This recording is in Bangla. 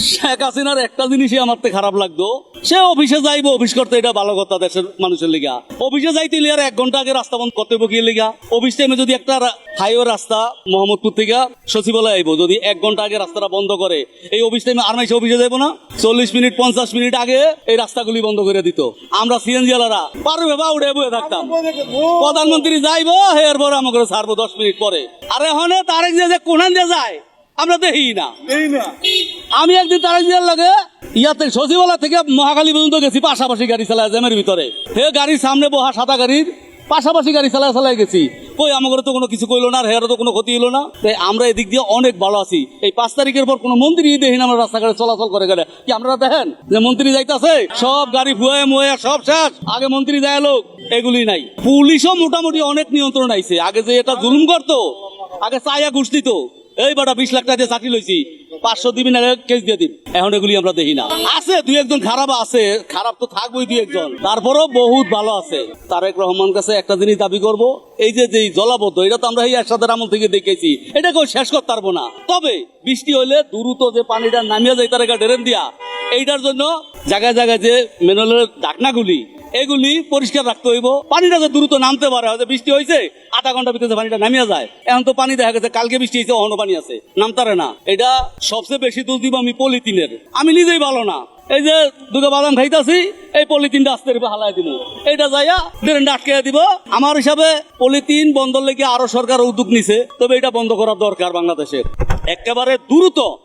শেখ হাসিনার একটা জিনিসই আমার তো খারাপ লাগতো, সে অফিসে যাইবো, অফিস করতে, এটা ভালো কথা দেশের মানুষের লিগা। অফিসে যাইতে আর 1 ঘন্টা আগে রাস্তা বন্ধ করতে বকি লিগা। অফিস টাইমে যদি একটা হাইওয়ে রাস্তা মোহাম্মদপুর থেকে সচিবালয় আইবো, যদি 1 ঘন্টা আগে রাস্তাটা বন্ধ করে, এই অফিস টাইমে আর মাইসে অফিসে যাইবো না, 40 মিনিট 50 মিনিট আগে এই রাস্তাগুলি বন্ধ করে দিত। আমরা সিএনজি ওয়ালারা পারবে বা উড়ে বয়ে থাকতাম, প্রধানমন্ত্রী যাইবো এরপর আমাকে ছাড়বো 10 মিনিট পরে। আর এখন তারেক যে কোনান দিয়ে যায় আমরা দেখি না। আমি একদিন তারেক জিয়ার লাগে ইয়াতে সচিবালয় থেকে মহাখালী পর্যন্ত গেছি, পাশাপাশি গাড়ি চালায় জ্যামের ভিতরে। হে গাড়ির সামনে বহা সাদা গাড়ির পাশাপাশি গাড়ি চালায় গেছি, কই আমাকে তো কোনো কিছু কইলো না, আর হেয়ার তো কোনো ক্ষতি হলো না। তাই আমরা এদিক দিয়ে অনেক ভালো আছি। এই 5 তারিখের পর কোনো মন্ত্রী দেখি না আমরা রাস্তাঘাটে চলাচল করে গেলে। কি আপনারা দেখেন যে মন্ত্রী যাইতেছে, সব গাড়ি ফুয়ে মুয়ে সব শেষ, আগে মন্ত্রী যায় লোক, এগুলি নাই। পুলিশও মোটামুটি অনেক নিয়ন্ত্রণ আইছে। আগে যে এটা জুলুম করতো, আগে চাইয়া ঘুষ দিত, এই বাটা 20 লাখ টাকা দিয়ে চাকরি লইছি, 500 দিবি না কেস দিয়ে দিন। এখন এগুলি আমরা দেখি না। আছে 2-1 খারাপ আছে, খারাপ তো থাকবোই 2-1, তারপরও বহুত ভালো আছে। তারেক রহমান কাছে একটা জিনিস দাবি করব, এই যে জলাবদ্ধ, এটা তো আমরা এই একসাথে আমল থেকে দেখেছি, এটা কেউ শেষ করতে পারবো না। তবে বৃষ্টি হইলে দ্রুত যে পানিটা নামিয়ে যায় তার ড্রেন দিয়া, এইটার জন্য জায়গায় জায়গায় যে ম্যানুয়ালের ঢাকনাগুলি এগুলি পরিষ্কার রাখতে হইব। পানিটা যে দ্রুত নামতে পারে, হয়তো বৃষ্টি হয়েছে আধা ঘন্টা ভিতরে পানিটা নামিয়ে যায়। এখন তো পানি দেখা গেছে কালকে বৃষ্টি হয়েছে, অন্য পানি আছে, নামতারে না। এটা সবচেয়ে বেশি দোষ দিব আমি পলিথিনের। আমি নিজেই ভালো না, এই যে দুটো বাদাম খাইতেছি, এই পলিথিনটা আস্তে হালাই দিব, এইটা যাইয়া ড্রেনটা আটকে দিব। আমার হিসাবে পলিথিন বন্ধ লেগে আরো সরকার উদ্যোগ নিছে, তবে এটা বন্ধ করার দরকার বাংলাদেশের একেবারে দ্রুত।